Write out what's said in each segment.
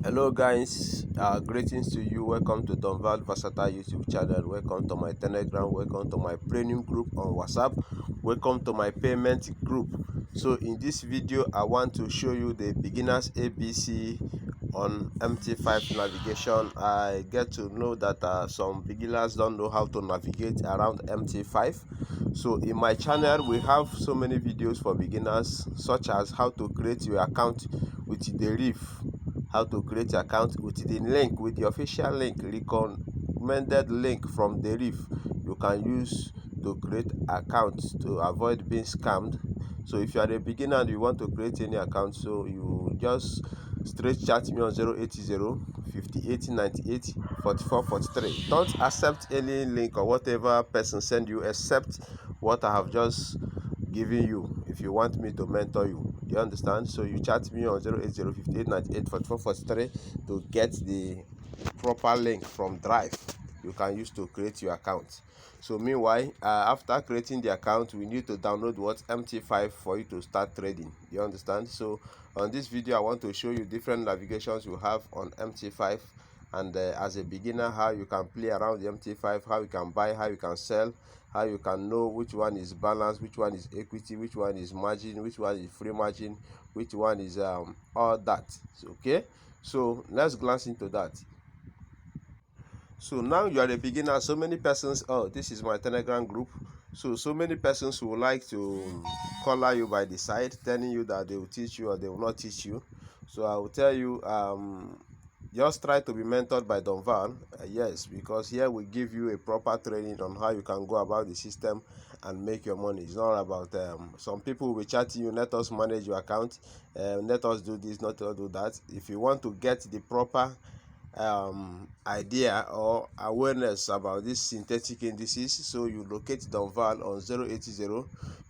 Hello guys, greetings to you. Welcome to Donval Versatile YouTube channel. Welcome to my Telegram. Welcome to my premium group on WhatsApp. Welcome to my payment group. So in this video I want to show you the beginners ABC on MT5 navigation. I get to know that some beginners don't know how to navigate around MT5. So in my channel we have so many videos for beginners, such as how to create your account with DERIV, how to create your account with the link, with the official link, recommended link from DERIV you can use to create accounts to avoid being scammed. So if you are a beginner and you want to create any account, so you just straight chat me on 080-5898-4443. Don't accept any link or whatever person send you except what I have just given you if you want me to mentor you. You understand? So you chat me on 080-5898-4443 to get the proper link from Drive you can use to create your account. So meanwhile, after creating the account, we need to download what MT5 for you to start trading. You understand? So on this video I want to show you different navigations you have on MT5, and as a beginner, how you can play around the MT5, how you can buy, how you can sell, how you can know which one is balance, which one is equity, which one is margin, which one is free margin, which one is all that. Okay, so let's glance into that. So now you are a beginner. So many persons, oh, this is my Telegram group. So many persons would like to color you by the side, telling you that they will teach you or they will not teach you. So I will tell you, just try to be mentored by Donval. Yes, because here we give you a proper training on how you can go about the system and make your money. It's not about some people will chat you, let us manage your account, let us do this, not to do that. If you want to get the proper idea or awareness about these synthetic indices, so you locate Donval on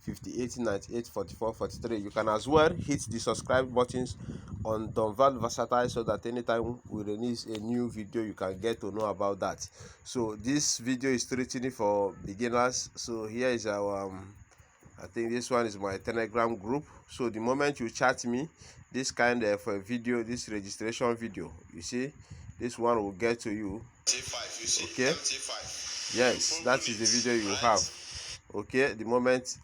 080-5898-4443. You can as well hit the subscribe buttons on Donval Versatile so that anytime we release a new video you can get to know about that. So this video is strictly for beginners. So here is our I think this one is my Telegram group. So the moment you chat me, this kind of video, this registration video, you see, this one will get to you. Okay, yes, that is the video you have. Okay, the moment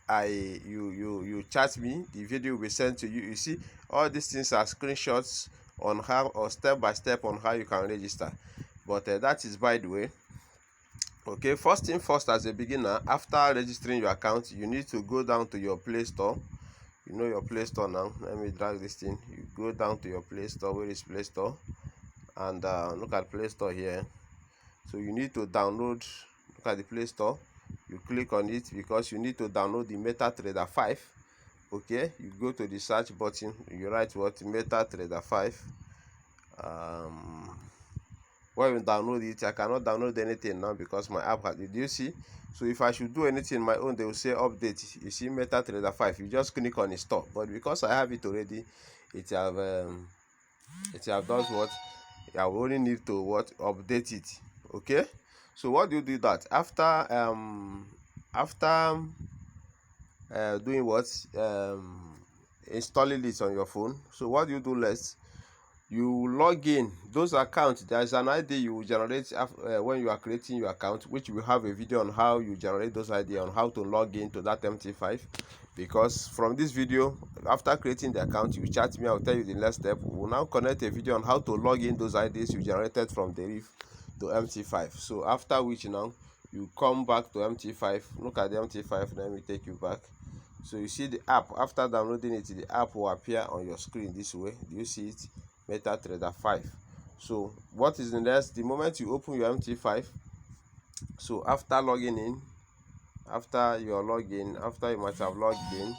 you chat me, the video will be sent to you. You see, all these things are screenshots on how, or step by step on how you can register. But that is by the way. Okay, first thing first, as a beginner, after registering your account, you need to go down to your Play Store. You know your Play Store now. Let me drag this thing. You go down to your Play Store. Where is Play Store? And look at Play Store here. So you need to download, look at the Play Store. You click on it because you need to download the METATRADER5. Okay, you go to the search button, you write what? METATRADER5. When you download it, I cannot download anything now because my app has, did you see? So if I should do anything my own, they will say update. You see METATRADER5, you just click on install. But because I have it already, it have done what? I will only need to what? Update it. Okay, so what do you do that after doing what? Installing it on your phone. So what do you do next? You log in those accounts. There's an ID you will generate when you are creating your account, which we have a video on how you generate those ID, on how to log in to that MT5. Because from this video, after creating the account, you chat me, I'll tell you the next step. We'll now connect a video on how to log in those IDs you generated from DERIV to MT5. So after which now you come back to MT5. Look at the MT5. Let me take you back. So you see the app. After downloading it, the app will appear on your screen this way. Do you see it? MetaTrader5. So what is the next? The moment you open your MT5, so after logging in, after your login, after you might have logged in,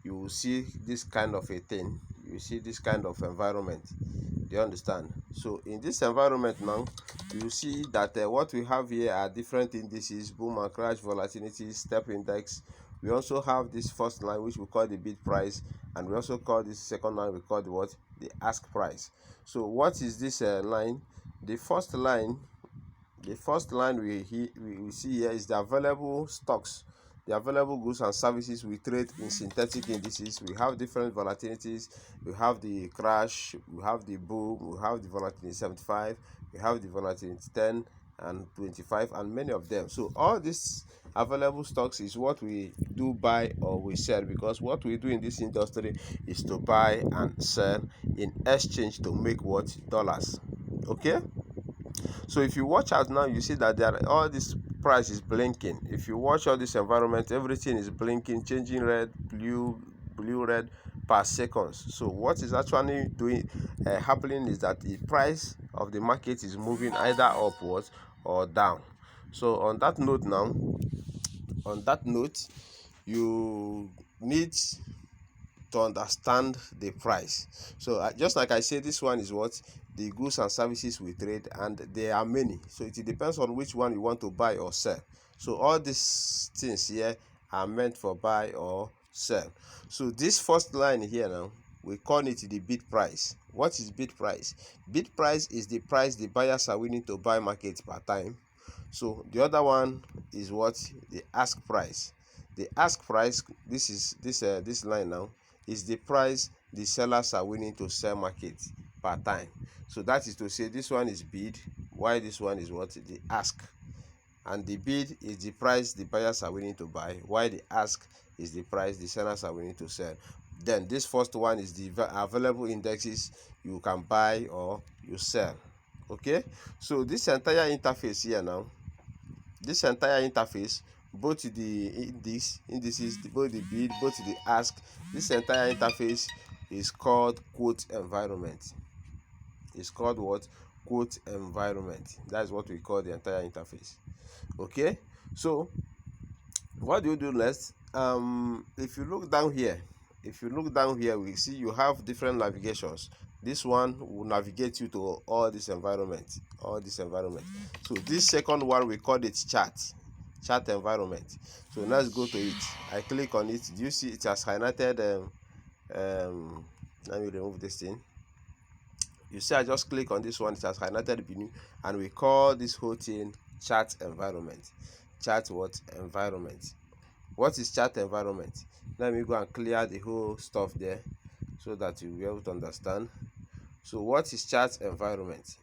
you will see this kind of a thing. You see this kind of environment. Do you understand? So in this environment now, you see that what we have here are different indices: boom and crash, volatility, step index. We also have this first line, which we call the bid price, and we also call this second line, we call the what? The ask price. So what is this line? The first line we see here is the available stocks the available goods and services we trade in synthetic indices. We have different volatilities. We have the crash, we have the boom, we have the volatility 75, we have the volatility 10 and 25, and many of them. So all these available stocks is what we do buy or we sell, because what we do in this industry is to buy and sell in exchange to make what? Dollars. Okay, so if you watch out now, you see that there are, all this price is blinking. If you watch all this environment, everything is blinking, changing red, blue, red per seconds. So what is actually doing happening is that the price of the market is moving either upwards or down. So on that note now, you need to understand the price. So just like I said, this one is what? The goods and services we trade, and there are many, so it depends on which one you want to buy or sell. So all these things here are meant for buy or sell. So this first line here now, we call it the bid price. What is bid price? Bid price is the price the buyers are willing to buy market per time. So the other one is what? The ask price. The ask price, this line now, is the price the sellers are willing to sell market per time. So that is to say, this one is bid, while this one is what? The ask. And the bid is the price the buyers are willing to buy, while the ask is the price the sellers are willing to sell. Then this first one is the available indexes you can buy or you sell. Okay, so this entire interface here now, this entire interface, both the indices, both the bid, both the ask, this entire interface is called quote environment. It's called what? Quote environment. That's what we call the entire interface. Okay, so what do you do next? If you look down here, we see you have different navigations. This one will navigate you to all this environment. So this second one, we call it chart environment. So let's go to it. I click on it. Do you see it has highlighted? Let me remove this thing. You see, I just click on this one, it has highlighted beneath, and we call this whole thing chart environment. Chart what? Environment. What is chart environment? Let me go and clear the whole stuff there so that you'll be able to understand. So what is chart environment?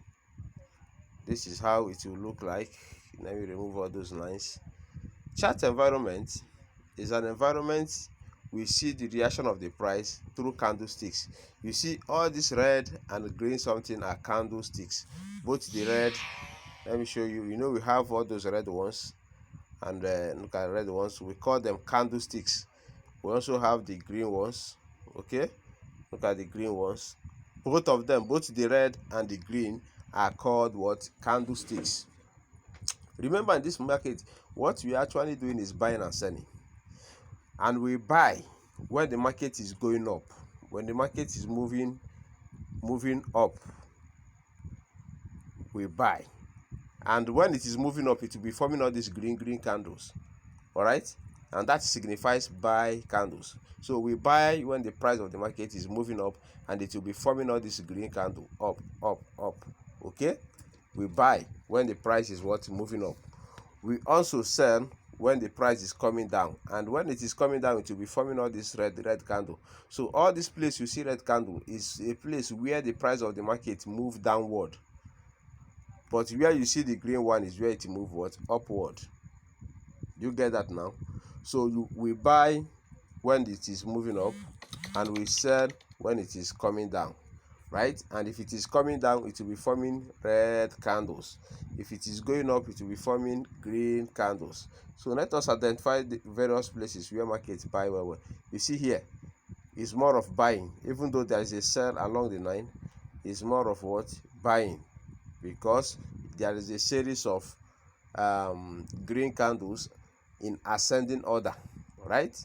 This is how it will look like. Let me remove all those lines. Chart environment is an environment we see the reaction of the price through candlesticks. You see all this red and green something are candlesticks. Both the red, let me show you. You know, we have all those red ones, and look at the red ones, we call them candlesticks. We also have the green ones. Okay, look at the green ones. Both of them, both the red and the green, are called what? Candlesticks. Remember, in this market, what we are actually doing is buying and selling. And we buy when the market is going up, when the market is moving up, we buy. And when it is moving up, it will be forming all these green candles. All right, and that signifies buy candles. So we buy when the price of the market is moving up, and it will be forming all this green candle up. Okay, we buy when the price is what? Moving up. We also sell when the price is coming down, and when it is coming down, it will be forming all this red candle. So all this place you see red candle is a place where the price of the market move downward, but where you see the green one is where it move what? Upward. You get that now? So we buy when it is moving up, and we sell when it is coming down, right? And if it is coming down, it will be forming red candles. If it is going up, it will be forming green candles. So let us identify the various places where markets buy well. You see here, it's more of buying. Even though there is a sell along the line, it's more of what? Buying, because there is a series of green candles in ascending order, right?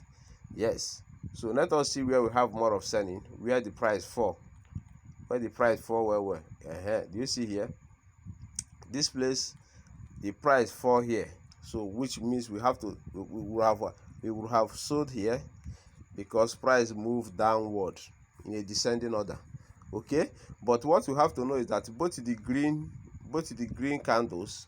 Yes. So let us see where we have more of selling, where the price fall. Where the price fall well. Do you see here? This place, the price fall here. So which means we will have sold here, because price moved downward in a descending order. Okay, but what we have to know is that both the green candles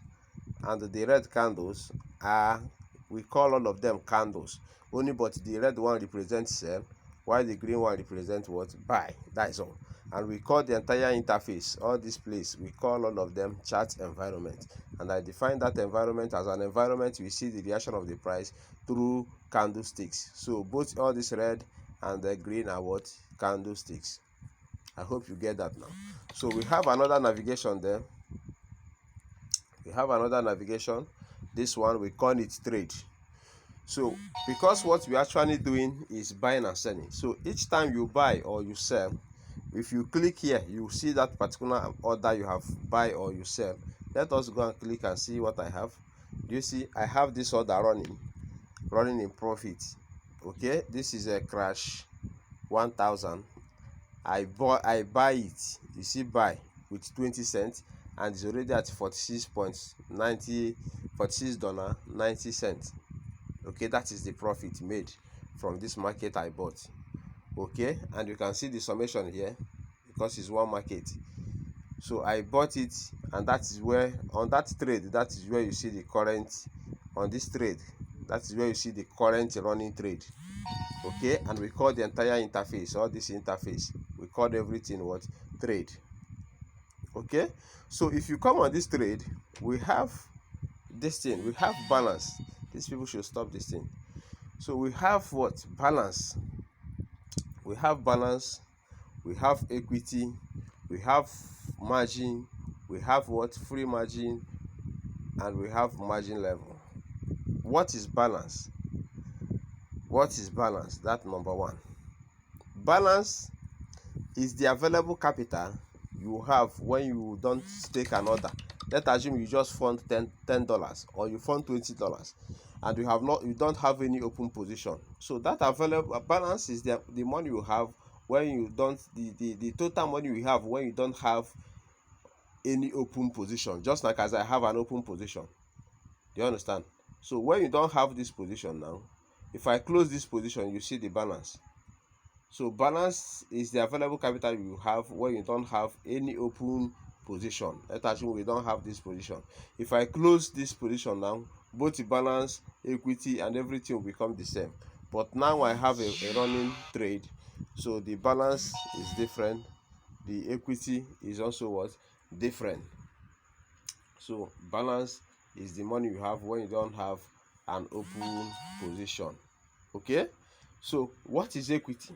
and the red candles are we call all of them candles only, but the red one represents sell while the green one represents what? Buy. That is all. And we call the entire interface, all this place, we call all of them chart environment. And I define that environment as an environment we see the reaction of the price through candlesticks. So both all this red and the green are what? Candlesticks. I hope you get that now. So we have another navigation there. We have another navigation. This one we call it trade. So because what we're actually doing is buying and selling, so each time you buy or you sell, if you click here, you see that particular order you have buy or you sell. Let us go and click and see what I have. Do you see I have this order running in profit? Okay, this is a crash 1000. I buy it. You see buy with 20 cents, and it's already at $46.90. Okay, that is the profit made from this market I bought. Okay, and you can see the summation here because it's one market. So I bought it, and that is where on that trade, that is where you see the current on this trade. That is where you see the current running trade. Okay, and we call the entire interface, all this interface, we call everything what? Trade. Okay, so if you come on this trade, we have this thing, we have balance. These people should stop this thing. So we have what? Balance. We have balance, we have equity, we have margin, we have what? Free margin, and we have margin level. What is balance? What is balance? That number one. Balance is the available capital you have when you don't take an order. Let's assume you just fund $10 or you fund $20, and you don't have any open position. So that available balance is the money you have when you don't the total money you have when you don't have any open position. Just like as I have an open position. Do you understand? So when you don't have this position now, if I close this position, you see the balance. So balance is the available capital you have when you don't have any open position. Let's assume we don't have this position. If I close this position now, both the balance, equity, and everything will become the same. But now I have a running trade, so the balance is different. The equity is also what? Different. So balance is the money you have when you don't have an open position. Okay, so what is equity?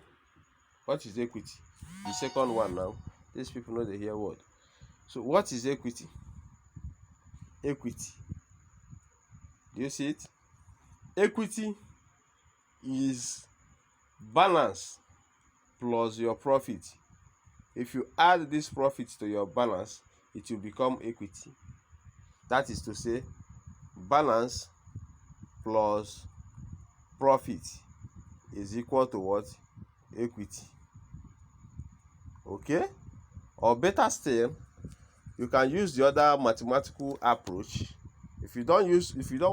What is equity? The second one now. These people know the hear word. So what is equity? Equity. Do you see it? Equity is balance plus your profit. If you add this profit to your balance, it will become equity. That is to say, balance plus profit is equal to what? Equity. Okay, or better still, you can use the other mathematical approach. If you don't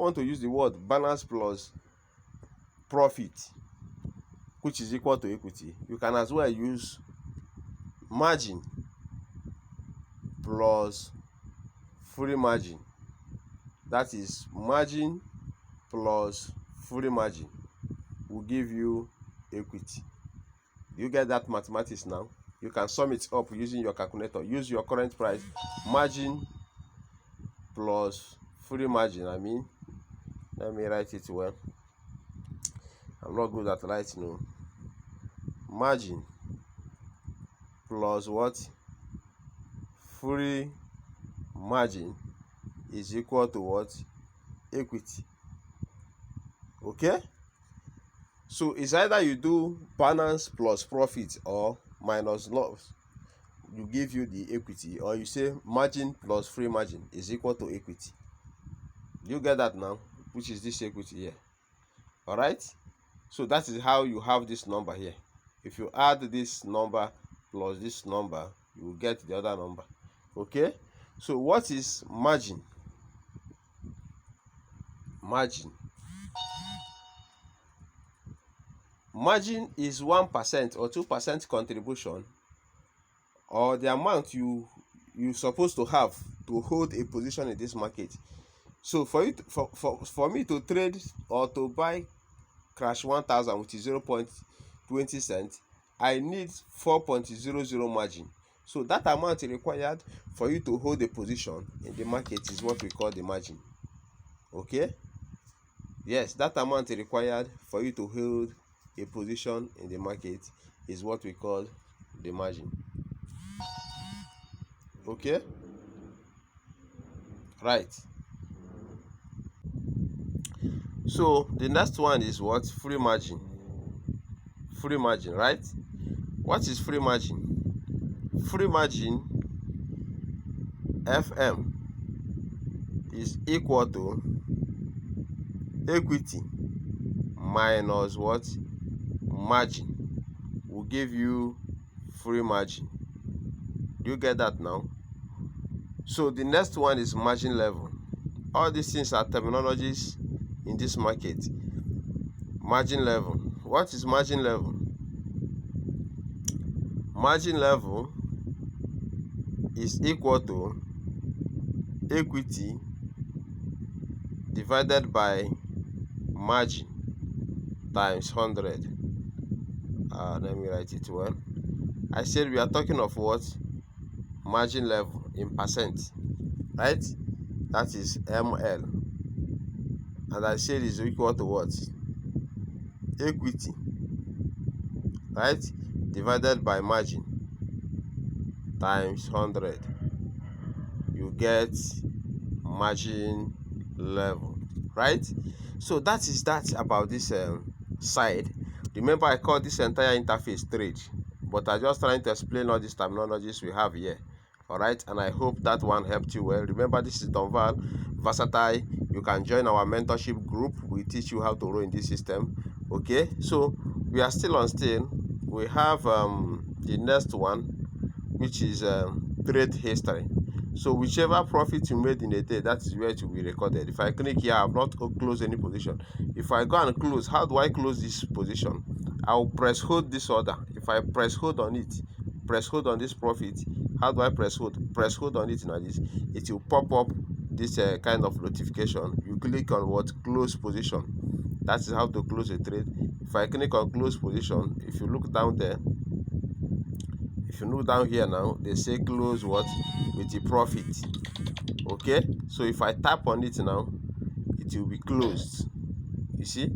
want to use the word balance plus profit, which is equal to equity, you can as well use margin plus free margin. That is, margin plus free margin will give you equity. Do you get that mathematics now? You can sum it up using your calculator. Use your current price, margin plus free margin. Let me write it well. I'm not good at writing. No. Margin plus what? Free margin is equal to what? Equity. Okay, so it's either you do balance plus profit or minus loss, you give you the equity, or you say margin plus free margin is equal to equity. You get that now? Which is this equity here. All right, so that is how you have this number here. If you add this number plus this number, you will get the other number. Okay, so what is margin? Margin is 1% or 2% contribution, or the amount you supposed to have to hold a position in this market. So for you to, for me to trade or to buy crash 1000, which is 0.20 cents, I need 4.00 margin. So that amount required for you to hold a position in the market is what we call the margin. Okay, yes, that amount required for you to hold a position in the market is what we call the margin. Okay, right. So the next one is what? Free margin. Free margin, right? What is free margin? Free margin, FM, is equal to equity minus what? Margin. Will give you free margin. Do you get that now? So the next one is margin level. All these things are terminologies in this market. Margin level. What is margin level? Margin level is equal to equity divided by margin times 100. Let me write it well. I said we are talking of what? Margin level in percent, right? That is ML. And I said is equal to what? Equity, right? Divided by margin times 100. You get margin level, right? So that is that about this side. Remember, I call this entire interface trade, but I just trying to explain all these terminologies we have here. All right, and I hope that one helped you well. Remember, this is Don Val Versatile. You can join our mentorship group. We teach you how to roll in this system. Okay, so we are still on still. We have the next one, which is trade history. So whichever profit you made in a day, that is where it will be recorded. If I click here, I have not closed any position. If I go and close, how do I close this position? I'll press hold this order. If I press hold on it, press hold on this profit, how do I press hold? Press hold on it now. This, it will pop up this kind of notification. You click on what? Close position. That is how to close a trade. If I click on close position, if you look down there, if you look down here now, they say close what? With the profit. Okay, so if I tap on it now, it will be closed. You see?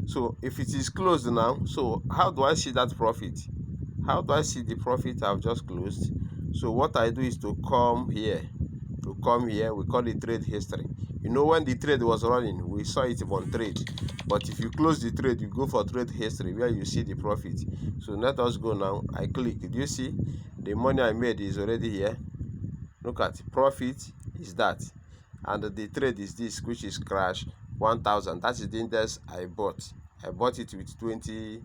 So if it is closed now, so how do I see that profit? How do I see the profit I've just closed? So what I do is to come here. We call it trade history. You know, when the trade was running, we saw it on trade. But if you close the trade, you go for trade history where you see the profit. So let us go now. I click. Do you see the money I made is already here? Look at profit is that, and the trade is this, which is crash 1000. That is the index I bought. I bought it with 20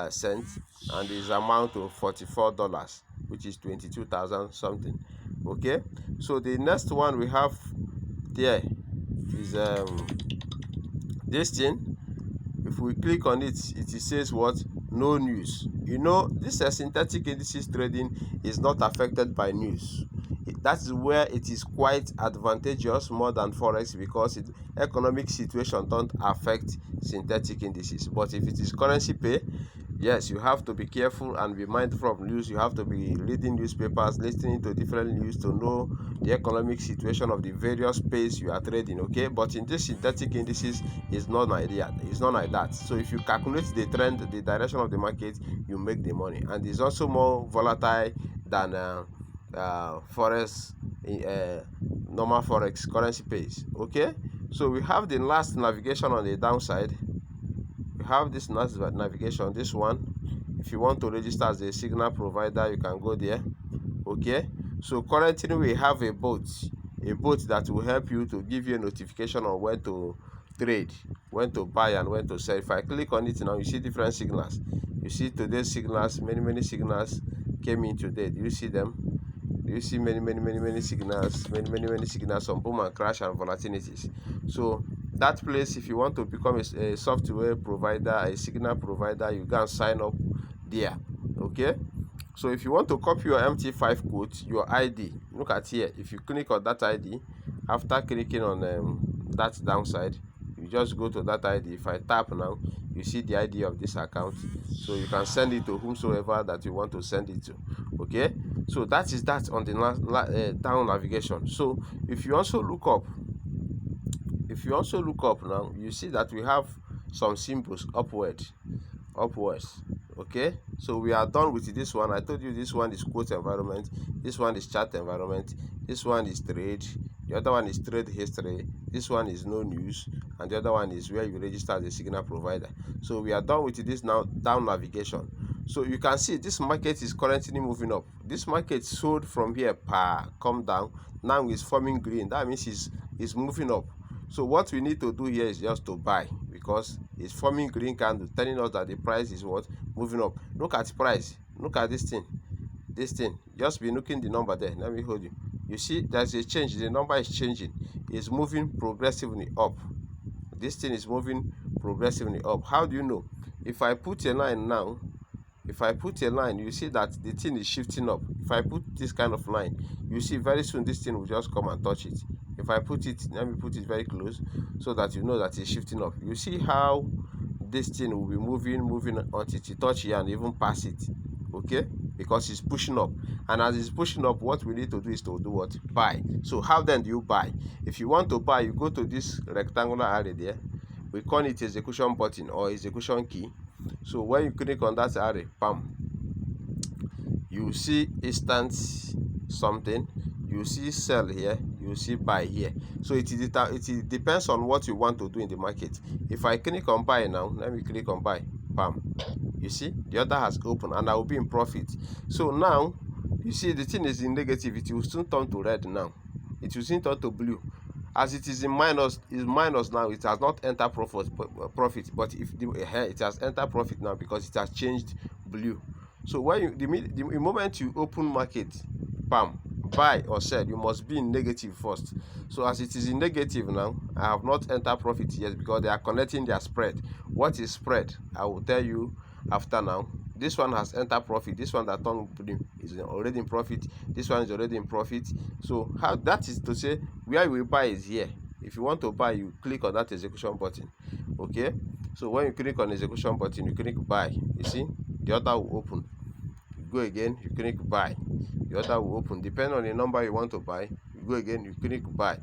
cents, and is amount to $44, which is 22,000 something. Okay, so the next one we have there is this thing. If we click on it, it says what? No news. You know, this synthetic indices trading is not affected by news. That is where it is quite advantageous more than forex, because economic situation don't affect synthetic indices. But if it is currency pay, yes, you have to be careful and be mindful of news. You have to be reading newspapers, listening to different news to know the economic situation of the various pays you are trading. Okay, but in this synthetic indices, it's not like that. It's not like that. So if you calculate the trend, the direction of the market, you make the money, and it's also more volatile than forex, normal forex currency pays. Okay, so we have the last navigation on the downside. We have this last navigation, this one. If you want to register as a signal provider, you can go there. Okay, so currently we have a bot that will help you to give you a notification on when to trade, when to buy and when to sell. If I click on it now, you see different signals. You see today's signals. Many signals came in today. Do you see them? Do you see many signals, many signals on boom and crash and volatilities? So that place, if you want to become a software provider, a signal provider, you can sign up there. Okay, so if you want to copy your MT5 code, your ID, look at here. If you click on that ID, after clicking on that downside, you just go to that ID. If I tap now, you see the ID of this account, so you can send it to whomsoever that you want to send it to. Okay, so that is that on the down navigation. So if you also look up now, you see that we have some symbols upwards. Okay, so we are done with this one. I told you this one is quote environment, this one is chart environment, this one is trade, the other one is trade history, this one is no news, and the other one is where you register as a signal provider. So we are done with this now, down navigation. So you can see this market is currently moving up. This market sold from here, come down, now is forming green. That means it's moving up. So what we need to do here is just to buy, because it's forming green candle, telling us that the price is what, moving up. Look at price, look at this thing, just be looking the number there. Let me hold you. You see there's a change, the number is changing, it's moving progressively up. This thing is moving progressively up. How do you know? If I put a line now, you see that the thing is shifting up. If I put this kind of line, you see very soon this thing will just come and touch it. If I put it, let me put it very close so that you know that it's shifting up. You see how this thing will be moving until it touch here and even pass it. Okay, because it's pushing up, and as it's pushing up, what we need to do is to do what? Buy. So how then do you buy? If you want to buy, you go to this rectangular area there. We call it execution button or execution key. So when you click on that array, bam, you see instant something, you see sell here, you see buy here. So it depends on what you want to do in the market. If I click on buy now, let me click on buy, bam, you see the order has opened and I will be in profit. So now you see the thing is in negative, it will soon turn to red. Now it will soon turn to blue. As it is in minus, now, it has not entered profit, but if it has entered profit now because it has changed blue. So when you the moment you open market, bam, buy or sell, you must be in negative first. So as it is in negative now, I have not entered profit yet because they are connecting their spread. What is spread? I will tell you after. Now this one has entered profit, this one that turned blue is already in profit, this one is already in profit. So how that is to say, where you will buy is here. If you want to buy, you click on that execution button. Okay, so when you click on execution button, you click buy, you see the order will open. You go again, you click buy, the order will open. Depending on the number you want to buy, you go again, you click buy,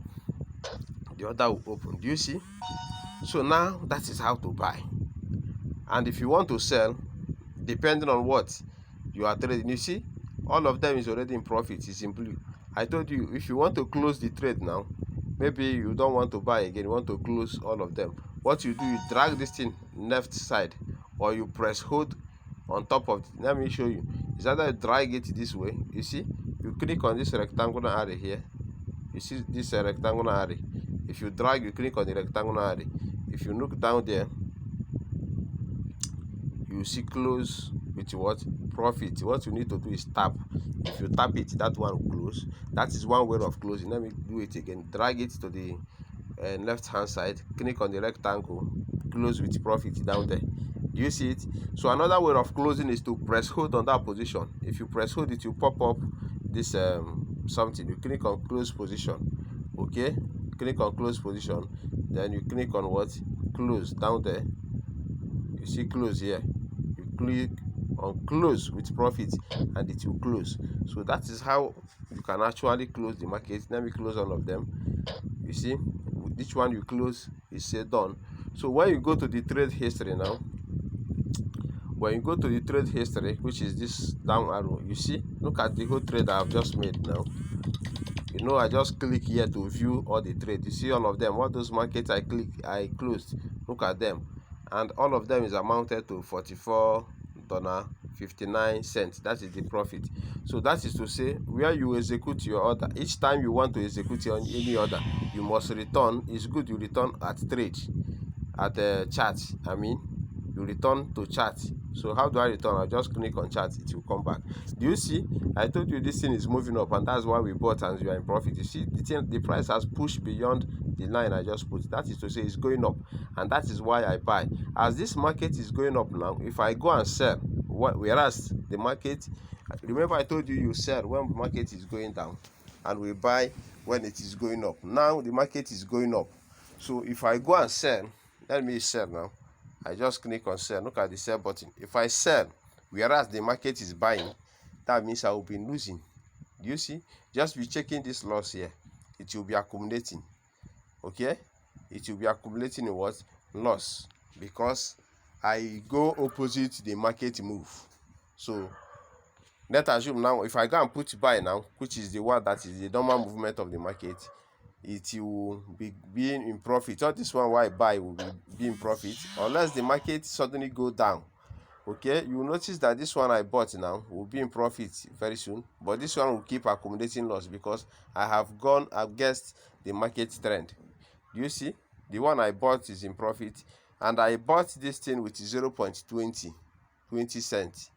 the order will open. Do you see? So now that is how to buy. And if you want to sell, depending on what you are trading, you see all of them is already in profit, it's in blue. I told you, if you want to close the trade now, maybe you don't want to buy again, you want to close all of them, what you do, you drag this thing left side, or you press hold on top of it. Let me show you. It's either you drag it this way, you see, you click on this rectangular area here, you see this rectangular area. If you drag, you click on the rectangular area. If you look down there, you see close with what? Profit. What you need to do is tap. If you tap it, that one will close. That is one way of closing. Let me do it again. Drag it to the left hand side, click on the rectangle, close with profit down there. Do you see it? So another way of closing is to press hold on that position. If you press hold, it will pop up this something. You click on close position. Okay, click on close position, then you click on what? Close down there. You see close here, you click on close with profit and it will close. So that is how you can actually close the market. Let me close all of them. You see, each one you close is say done. So when you go to the trade history now, when you go to the trade history, which is this down arrow, you see, look at the whole trade I have just made now. You know, I just click here to view all the trade. You see all of them, all those markets I closed, look at them, and all of them is amounted to $44.59. That is the profit. So that is to say, where you execute your order, each time you want to execute on any order, you must return. It's good you return at trade, at the chart. I mean, you return to chart. So how do I return? I just click on chart, it will come back. Do you see? I told you this thing is moving up, and that's why we bought, and you are in profit. You see, the price has pushed beyond the line I just put. That is to say, it's going up, and that is why I buy. As this market is going up now, if I go and sell, whereas the market, remember I told you, you sell when the market is going down, and we buy when it is going up. Now the market is going up, So if I go and sell, let me sell now. I just click on sell. Look at the sell button. If I sell whereas the market is buying, that means I will be losing. Do you see? Just be checking this loss here. It will be accumulating. Okay, it will be accumulating in what? Loss, because I go opposite the market move. So let's assume now if I go and put buy now, which is the one that is the normal movement of the market, it will be being in profit. All this one why buy will be in profit unless the market suddenly go down. Okay, you will notice that this one I bought now will be in profit very soon, but this one will keep accumulating loss because I have gone against the market trend. Do you see? The one I bought is in profit, and I bought this thing with 0.20 cents.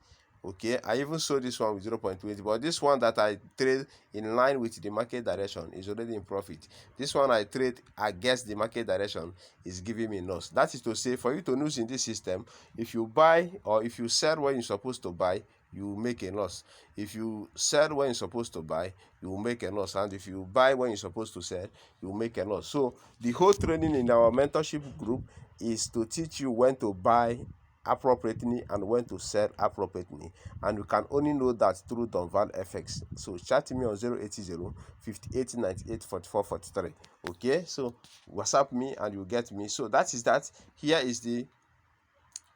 Okay, I even sold this one with 0.20, but this one that I trade in line with the market direction is already in profit. This one I trade against the market direction is giving me loss. That is to say, for you to lose in this system, if you buy or if you sell when you're supposed to buy, you make a loss. If you sell when you're supposed to buy, you will make a loss, and if you buy when you're supposed to sell, you will make a loss. So the whole training in our mentorship group is to teach you when to buy appropriately and when to sell appropriately, and you can only know that through Donval FX. So chat me on 080 58 98 44 43. Okay, so WhatsApp me and you get me. So that is that. Here is the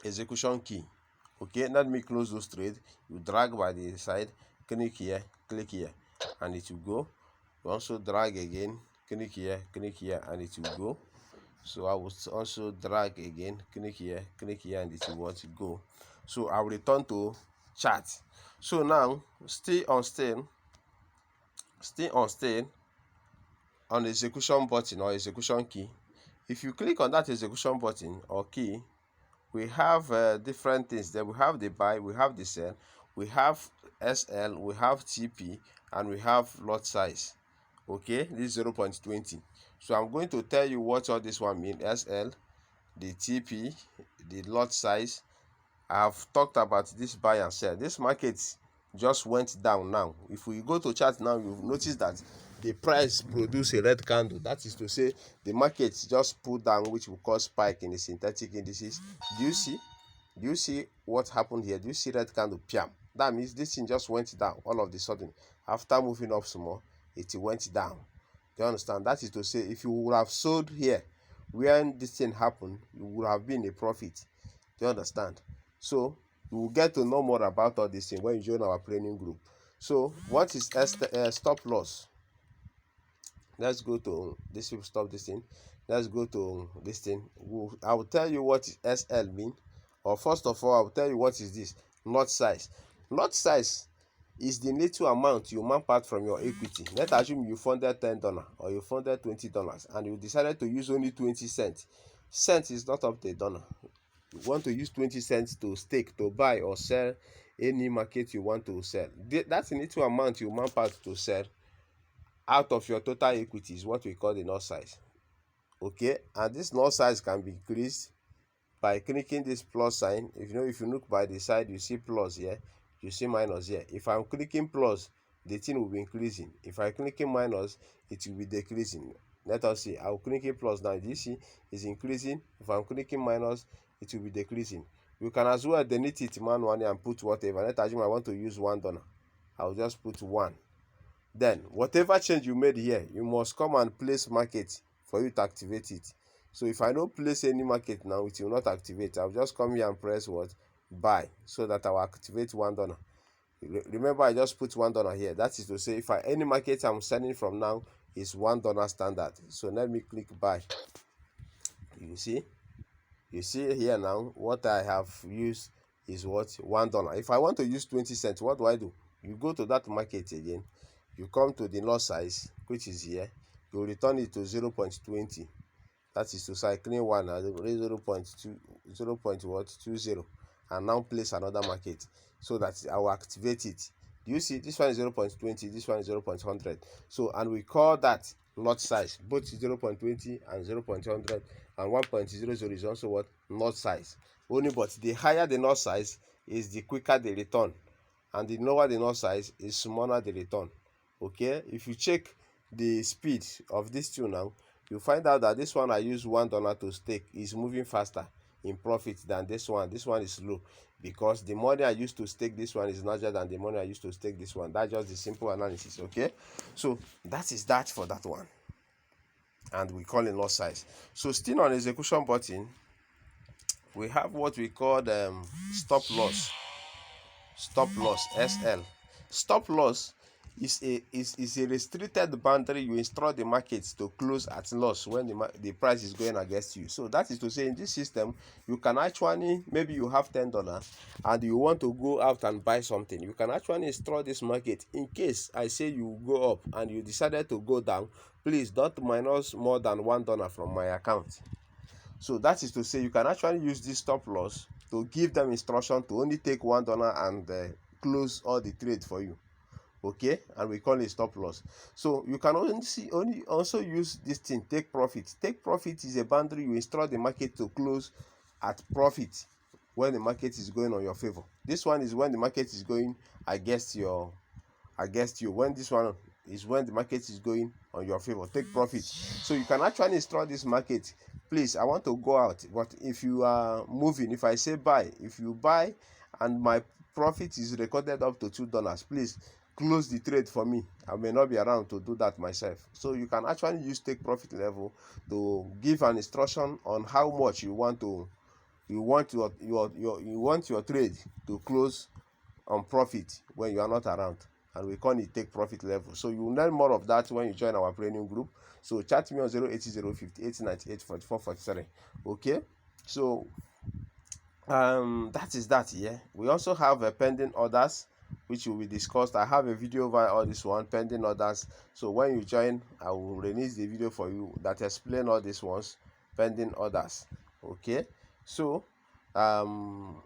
execution key. Okay, let me close those trades. You drag by the side, click here, and it will go. You also drag again, click here, and it will go. So I will also drag again, click here, and it will want to go. So I will return to chart. So now stay on the execution button or execution key. If you click on that execution button or key, we have different things there. We have the buy, we have the sell, we have SL, we have TP, and we have lot size. Okay, this is 0.20. So I'm going to tell you what all this one mean. SL, the TP, the lot size. I have talked about this buy and sell. This market just went down now. If we go to chart now, you've noticed that the price produce a red candle. That is to say the market just pulled down, which will cause spike in the synthetic indices. Do you see what happened here? Do you see red candle? Piam. That means this thing just went down all of a sudden. After moving up some more, it went down. Do you understand? That is to say, if you would have sold here when this thing happened, you would have been a profit. Do you understand? So you will get to know more about all this thing when you join our training group. So what is stop loss? Let's go to this. Will stop this thing. Let's go to this thing. I will tell you what SL mean. Or first of all, I will tell you what is this lot size. Lot size is the little amount you map out from your equity. Let's assume you funded $10 or you funded $20 and you decided to use only 20 cents. Cent is not up to $1. You want to use 20 cents to stake, to buy or sell any market you want to sell. That's the little amount you map out to sell out of your total equity is what we call the lot size. Okay, and this lot size can be increased by clicking this plus sign. If you look by the side, you see plus here, you see minus here. If I'm clicking plus, the thing will be increasing. If I clicking minus, it will be decreasing. Let us see. I'll clicking plus now. You see is increasing. If I'm clicking minus, it will be decreasing. You can as well delete it manually and put whatever. Let's assume I want to use $1. I'll just put 1. Then whatever change you made here, you must come and place market for you to activate it. So if I don't place any market now, it will not activate. I'll just come here and press what? Buy, so that I will activate $1. Remember, I just put $1 here. That is to say, if any market I'm selling from now is $1 standard. So let me click buy. You see here now what I have used is what? $1. If I want to use 20 cents, what do? You go to that market again, you come to the lot size, which is here, you return it to 0.20. That is to cycling 1 and 0.20, and now place another market so that I will activate it. Do you see this one is 0.20, this one is 0.100. So, and we call that lot size, both 0.20 and 0.100, and 1.00 is also what? Lot size. Only but the higher the lot size is, the quicker the return, and the lower the lot size is smaller the return. Okay, if you check the speed of this two now, you find out that this one I use $1 to stake is moving faster in profit than this one. This one is slow because the money I used to stake this one is larger than the money I used to stake this one. That's just the simple analysis. Okay, so that is that for that one, and we call it lot size. So still on execution button, we have what we call stop loss. Stop loss, SL. Stop loss is a restricted boundary you instruct the market to close at loss when the price is going against you. So that is to say, in this system, you can actually, maybe you have $10 and you want to go out and buy something. You can actually instruct this market, in case I say you go up and you decided to go down, please don't minus more than $1 from my account. So that is to say, you can actually use this stop loss to give them instruction to only take $1 and close all the trade for you. Okay, and we call it stop loss. So you can only also use this thing, take profit. Take profit is a boundary you instruct the market to close at profit when the market is going on your favor. This one is when the market is going against you. When this one is when the market is going on your favor, take profit. So you can actually instruct this market, please, I want to go out, but if you are moving, if I say buy, if you buy and my profit is recorded up to $2, please close the trade for me. I may not be around to do that myself. So you can actually use take profit level to give an instruction on how much you want your trade to close on profit when you are not around, and we call it take profit level. So you will learn more of that when you join our premium group. So chat me on 08058984443. Okay, so that is that. Yeah, we also have a pending orders which will be discussed. I have a video over all this one, pending orders. So when you join, I will release the video for you that explain all these ones, pending orders. Okay, so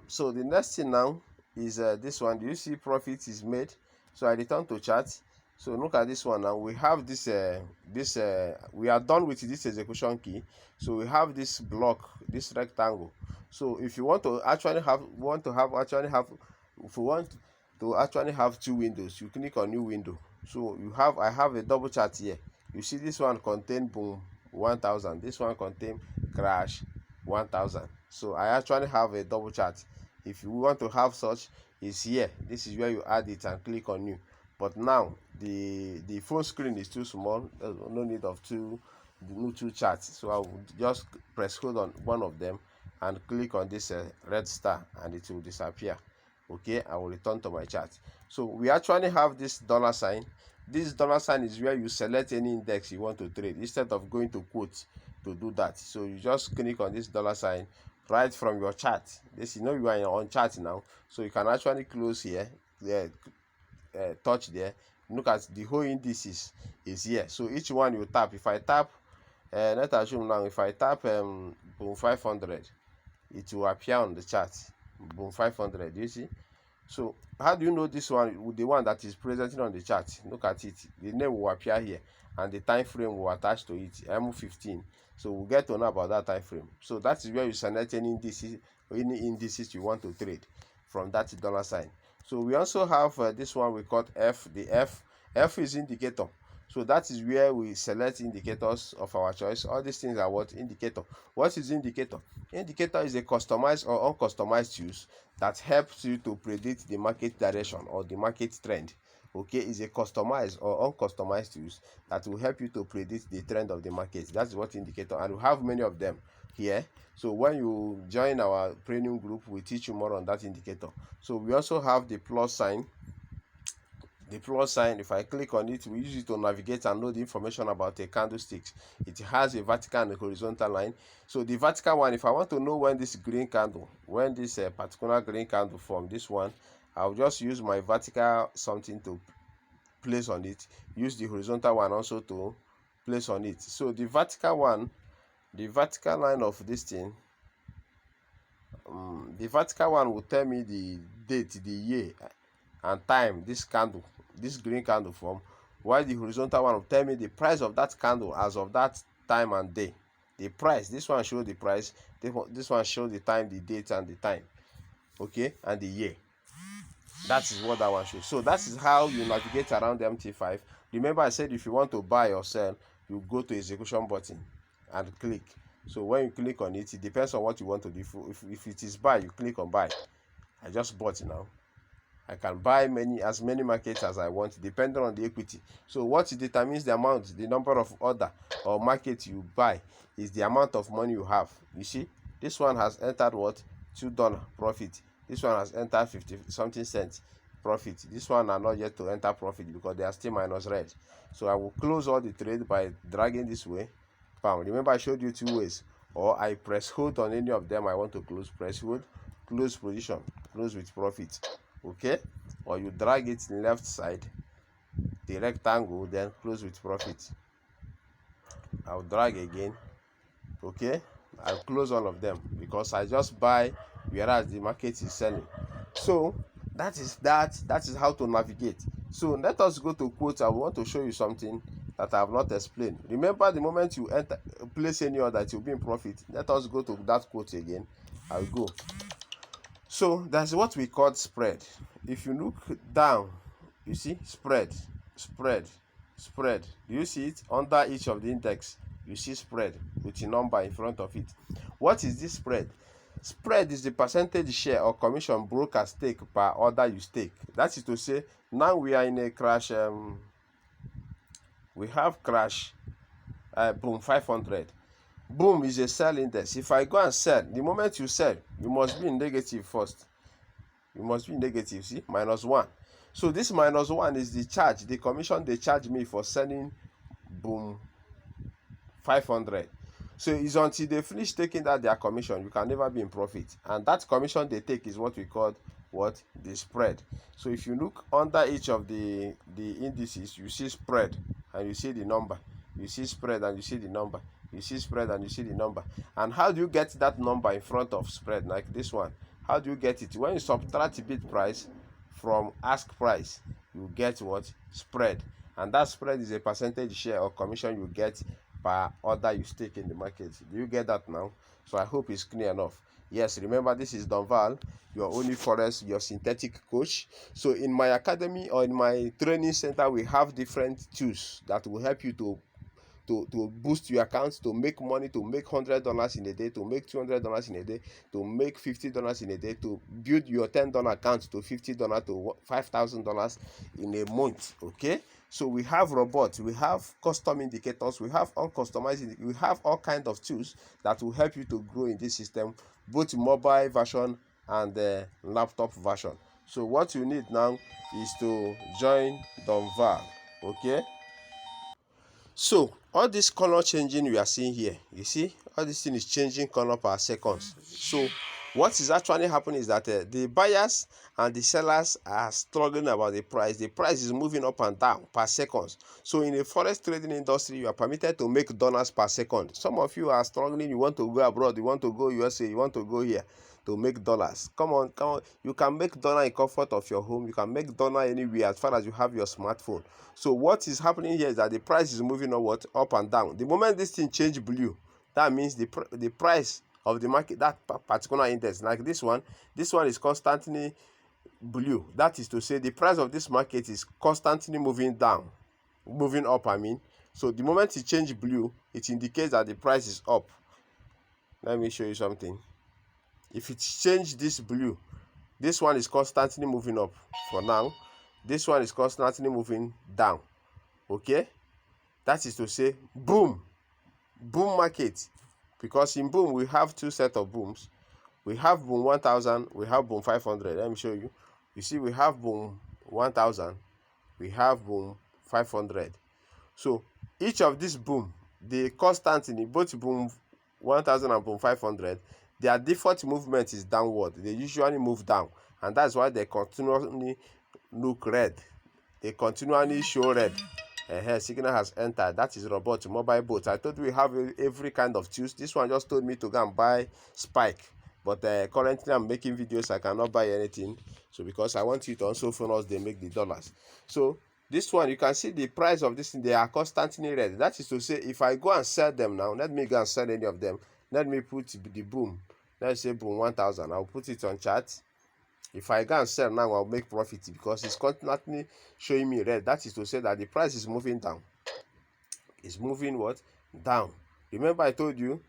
so the next thing now is this one. Do you see profit is made? So I return to chart. So look at this one now. We have this we are done with this execution key. So we have this block, this rectangle. So if you want to actually have two windows, you click on new window. So I have a double chart here. You see this one contain boom 1000, this one contain crash 1000. So I actually have a double chart. If you want to have such, is here. This is where you add it and click on new. But now the phone screen is too small. There's no need of two charts. So I will just press hold on one of them and click on this red star, and it will disappear. Okay, I will return to my chart. So we actually have this dollar sign. This dollar sign is where you select any index you want to trade instead of going to quote to do that. So you just click on this dollar sign right from your chart. This, you are on chart now, so you can actually close here, touch there. Look at the whole indices is here. So each one you tap. If I tap, let's assume now, if I tap boom 500, it will appear on the chart. Boom 500. You see? So how do you know this one, the one that is presenting on the chart? Look at it. The name will appear here, and the time frame will attach to it, M15. So we'll get to know about that time frame. So that is where you select any indices you want to trade from that dollar sign. So we also have this one we call F. The F is indicator. So that is where we select indicators of our choice. All these things are what? Indicator. What is indicator? Indicator is a customized or uncustomized use that helps you to predict the market direction or the market trend. Okay, is a customized or uncustomized use that will help you to predict the trend of the market. That's what indicator, and we have many of them here. So when you join our premium group, we teach you more on that indicator. So we also have the plus sign. The plus sign, if I click on it, we use it to navigate and know the information about a candlestick. It has a vertical and a horizontal line. So the vertical one, if I want to know when this particular green candle form, this one, I'll just use my vertical something to place on it. Use the horizontal one also to place on it. So the vertical one, the vertical line of this thing, the vertical one will tell me the date, the year and time this green candle form, while the horizontal one will tell me the price of that candle as of that time and day. The price, this one shows the price, this one shows the time, the date and the time, okay, and the year. That is what that one shows. So that is how you navigate around the MT5. Remember I said if you want to buy or sell, you go to execution button. and click. So when you click on it, it depends on what you want to do. If it is buy, you click on buy. I just bought it now. I can buy as many markets as I want, depending on the equity. So what determines the amount, the number of order or market you buy, is the amount of money you have. You see, this one has entered what? $2 profit. This one has entered 50 something cents profit. This one are not yet to enter profit because they are still minus red. So I will close all the trade by dragging this way. Bam. Remember I showed you two ways. Or I press hold on any of them I want to close. Press hold, close position, close with profit. Okay, or you drag it left side, the rectangle, then close with profit. I'll drag again. Okay, I'll close all of them because I just buy whereas the market is selling. So that is how to navigate. So let us go to quotes. I want to show you something that I have not explained. Remember, the moment you enter place any order, it will be in profit. Let us go to that quote again. I'll go. So that's what we call spread. If you look down, you see spread. Do you see it? Under each of the index, you see spread with a number in front of it. What is this spread? Spread is the percentage share or commission brokers take per order you stake. That is to say, now we are in a crash. We have crash. Boom, 500. Boom is a sell index. If I go and sell, the moment you sell, you must be in negative first. You must be in negative, see, -1. So this -1 is the charge, the commission they charge me for selling boom 500. So it's until they finish taking that their commission, you can never be in profit. And that commission they take is what we call the spread. So if you look under each of the indices, you see spread and you see the number. You see spread and you see the number. You see spread and you see the number. And how do you get that number in front of spread like this one? How do you get it? When you subtract bid price from ask price, you get what? Spread. And that spread is a percentage share or commission you get per order you stake in the market. Do you get that now? So I hope it's clear enough. Yes, remember, this is Don Val, your only forex, your synthetic coach. So in my academy or in my training center, we have different tools that will help you to boost your account, to make money, to make $100 in a day, to make $200 in a day, to make $50 in a day, to build your $10 account to $50 to $5,000 in a month. Okay, so we have robots, we have custom indicators, we have uncustomized, we have all kinds of tools that will help you to grow in this system, both mobile version and laptop version. So what you need now is to join Don Val. Okay, so all this color changing we are seeing here, you see all this thing is changing color per seconds. So what is actually happening is that the buyers and the sellers are struggling about the price. The price is moving up and down per seconds. So in the forex trading industry, you are permitted to make dollars per second. Some of you are struggling, you want to go abroad, you want to go USA, you want to go here to make dollars. Come on, you can make dollar in comfort of your home. You can make dollar anywhere as far as you have your smartphone. So what is happening here is that the price is moving up and down. The moment this thing change blue, that means the price of the market, that particular index, like this one is constantly blue. That is to say, the price of this market is constantly moving up, I mean. So the moment it change blue, it indicates that the price is up. Let me show you something. If it change this blue, this one is constantly moving up for now. This one is constantly moving down. Okay, that is to say, boom market. Because in boom we have two sets of booms. We have boom 1000, we have boom 500. Let me show you. You see, we have boom 1000, we have boom 500. So each of this boom, the constant in both boom 1000 and boom 500, their default movement is downward. They usually move down, and that's why they continually look red. They continually show red. Signal has entered. That is robot, mobile boat. I told you we have every kind of tools. This one just told me to go and buy spike, but currently I'm making videos, I cannot buy anything. So because I want you to also follow us, they make the dollars. So this one, you can see the price of this thing, they are constantly red. That is to say, if I go and sell them now, let me go and sell any of them. Let me put the boom, let's say boom 1000. I'll put it on chart. If I go and sell now, I'll make profit because it's constantly showing me red. That is to say that the price is moving down. It's moving what? Down. Remember I told you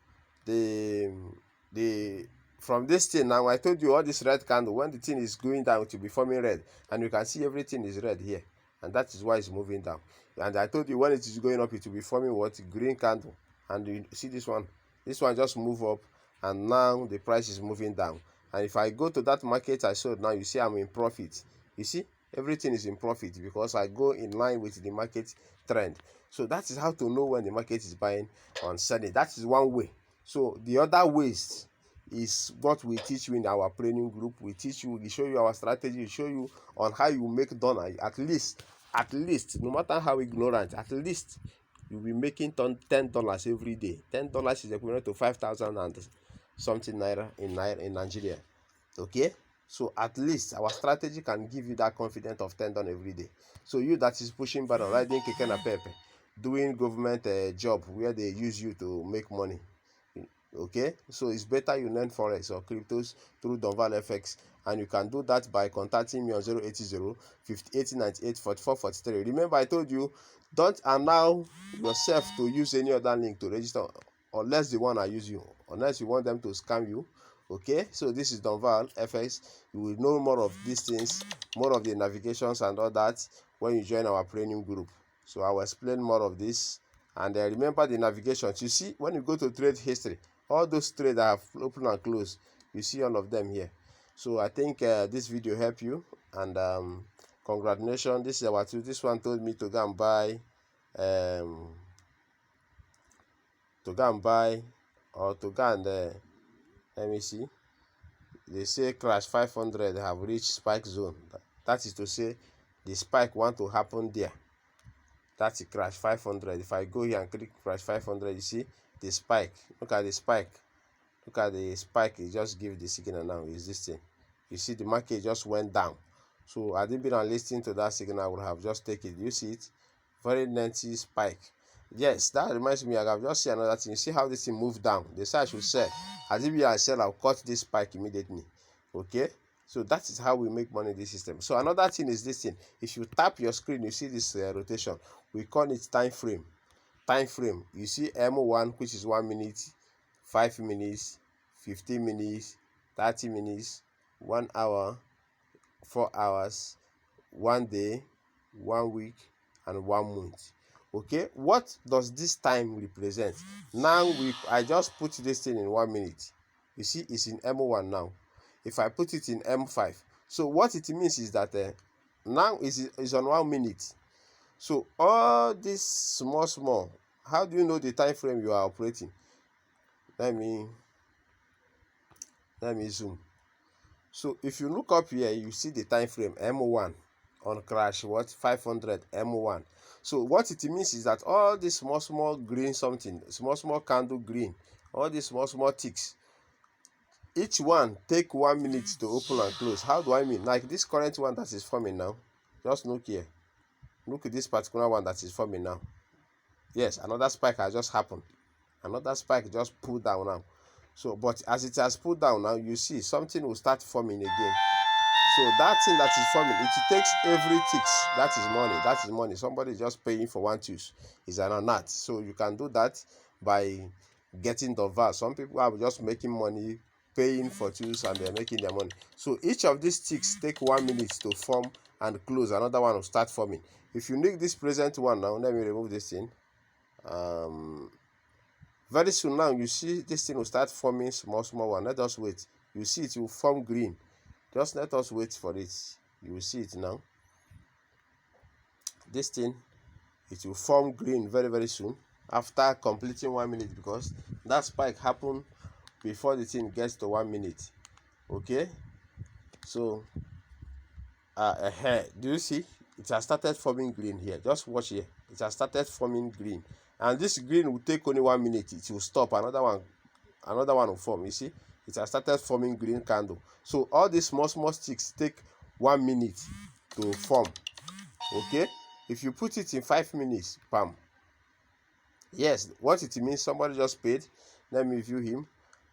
the from this thing now, I told you all this red candle, when the thing is going down, it will be forming red, and you can see everything is red here, and that is why it's moving down. And I told you when it is going up, it will be forming what? Green candle. And you see this one just move up, and now the price is moving down. And if I go to that market I sold, now you see I'm in profit. You see everything is in profit because I go in line with the market trend. So that is how to know when the market is buying and selling. That is one way. So the other ways is what we teach you in our training group. We teach you, we show you our strategy, we show you on how you make dollar. At least, no matter how ignorant, at least you'll be making $10 every day. $10 is equivalent to 5,000 and something naira in Nigeria. Okay, so at least our strategy can give you that confidence of $10 every day. So you that is pushing button, riding keke na pepe, doing government job where they use you to make money, okay, so it's better you learn forex or cryptos through Donval FX, and you can do that by contacting me on 080 5898 4443. Remember I told you, don't allow yourself to use any other link to register unless they want to use you, unless you want them to scam you. Okay, so this is Donval FX. You will know more of these things, more of the navigations and all that when you join our premium group. So I will explain more of this. And remember the navigations. You see, when you go to trade history, all those trades that have opened and closed, you see all of them here. So I think this video helped you, and congratulations. This is our tool. This one told me to go and buy or to go and let me see. They say crash 500 have reached spike zone. That is to say the spike want to happen there. That's a crash 500. If I go here and click crash 500, you see the spike. Look at the spike. Look at the spike. It just give the signal now. Is this thing? You see the market just went down. So I didn't be listening to that signal. I would have just taken it. You see it? Very lengthy spike. Yes, that reminds me. I have just seen another thing. You see how this thing moved down? They say I should sell. As if I sell, I'll cut this spike immediately. Okay. So that is how we make money in this system. So another thing is this thing. If you tap your screen, you see this rotation. We call it time frame. Time frame. You see M1, which is 1 minute, 5 minutes, 15 minutes, 30 minutes, 1 hour, 4 hours, 1 day, 1 week, and 1 month. Okay, what does this time represent? Now I just put this thing in 1 minute. You see, it's in M1 now. If I put it in M5, so what it means is that now is on 1 minute. So all this small, how do you know the time frame you are operating? Let me zoom. So if you look up here, you see the time frame M1 on crash 500 M1. So what it means is that all this small green something, small candle green, all these small ticks, each one take 1 minute to open and close. How do I mean? Like this current one that is forming now. Just look here. Look at this particular one that is forming now. Yes, another spike has just happened. Another spike just pulled down now. So, but as it has pulled down now, you see something will start forming again. So that thing that is forming, it takes every ticks. That is money. That is money. Somebody is just paying for one tooth. It's an alert. So you can do that by getting the VAR. Some people are just making money, paying for tools, and they're making their money. So each of these ticks take 1 minute to form and close. Another one will start forming. If you need this present one now, let me remove this thing. Very soon now, you see this thing will start forming small one. Let us wait. You see it will form green. Just let us wait for it. You will see it now. This thing, it will form green very soon after completing 1 minute, because that spike happened before the thing gets to 1 minute. Okay, so do you see it has started forming green here? Just watch here. It has started forming green, and this green will take only 1 minute. It will stop. Another one will form. You see, it has started forming green candle. So all these small sticks take 1 minute to form. Okay, if you put it in 5 minutes, bam. Yes, what it means, somebody just paid. Let me view him.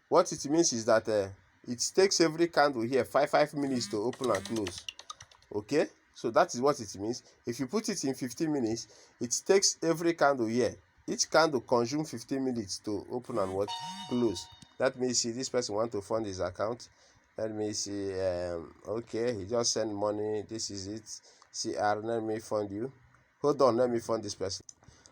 What it means is that it takes every candle here 5 minutes to open and close. Okay, so that is what it means. If you put it in 15 minutes, it takes every candle here each candle consume 15 minutes to open and what close. Let me see, this person want to fund his account. Let me see. Okay, he just sent money. This is it. CR, let me fund you. Hold on, let me fund this person.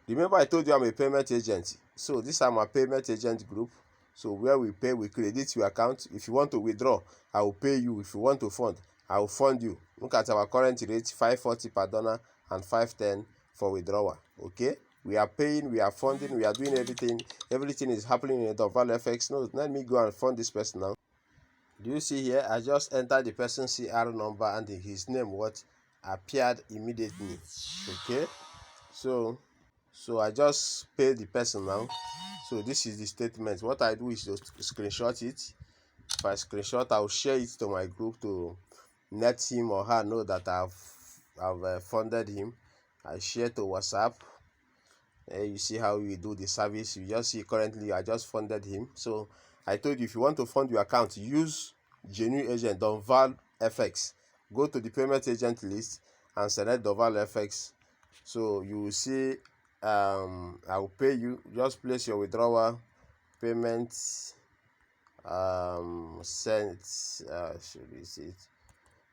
Remember I told you I'm a payment agent. So this is my payment agent group. So where we pay, we credit your account. If you want to withdraw, I will pay you. If you want to fund, I will fund you. Look at our current rate, $5.40 per dollar and $5.10 for withdrawal. Okay, we are paying, we are funding, we are doing everything. Everything is happening in the DOLLA FX. No, let me go and fund this person now. Do you see here? I just entered the person's CR number and his name what appeared immediately. Okay, so I just pay the person now. So this is the statement. What I do is to screenshot it. If I screenshot, I'll share it to my group to let him or her know that I've funded him. I share to WhatsApp. You see how we do the service. You just see currently I just funded him. So I told you, if you want to fund your account, use genuine agent DOLLA FX. Go to the payment agent list and select DOLLA FX. So you will see I will pay you. Just place your withdrawal payment. Sent. Should we see it?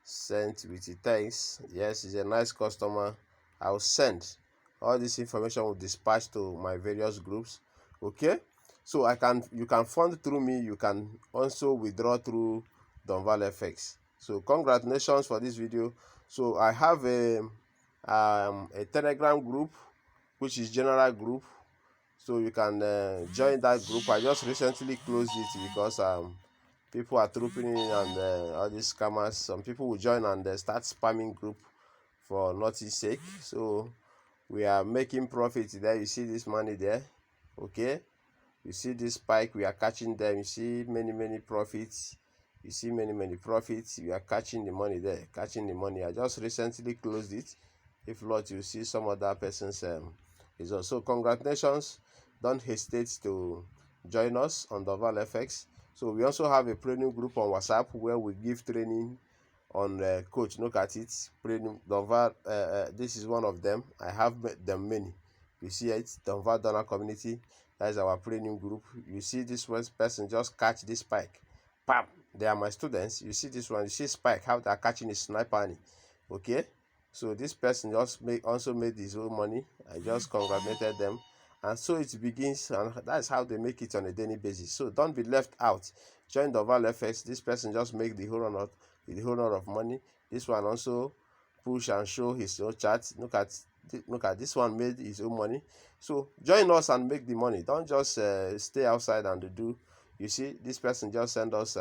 Sent with the thanks. Yes, he's a nice customer. I'll send. All this information will dispatch to my various groups. Okay, so you can fund through me. You can also withdraw through DOLLA FX. So congratulations for this video. So I have a Telegram group, which is general group. So you can join that group. I just recently closed it because people are trooping in and all these scammers. Some people will join and start spamming group for nothing sake. So we are making profit there. You see this money there. Okay, you see this spike, we are catching them. You see many profits. You see many profits. We are catching the money there, catching the money. I just recently closed it. If not, you see some other person's results. So congratulations. Don't hesitate to join us on DOLLA FX. So we also have a training group on WhatsApp where we give training on coach. Look at it, training DOLLA. This is one of them. I have them many. You see it, DOLLA community. That is our training group. You see this one person just catch this spike. Bam! They are my students. You see this one. You see spike, how they are catching his sniper. Okay, so this person just also made his own money. I just congratulated them. And so it begins, and that's how they make it on a daily basis. So don't be left out. Join DOLLA FX. This person just make the whole lot of money. This one also push and show his own chart. Look at this one made his own money. So join us and make the money. Don't just stay outside and do. You see, this person just send us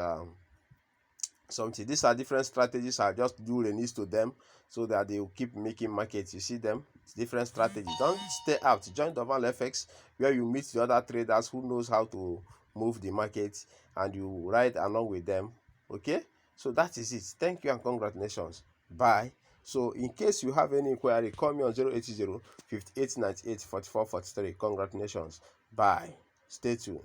something. These are different strategies. I just do release to them so that they will keep making markets. You see them, it's different strategies. Don't stay out. Join DOLLA FX where you meet the other traders who knows how to move the market and you ride along with them. Okay, so that is it. Thank you and congratulations. Bye. So in case you have any inquiry, call me on 080 5898 4443. Congratulations. Bye. Stay tuned.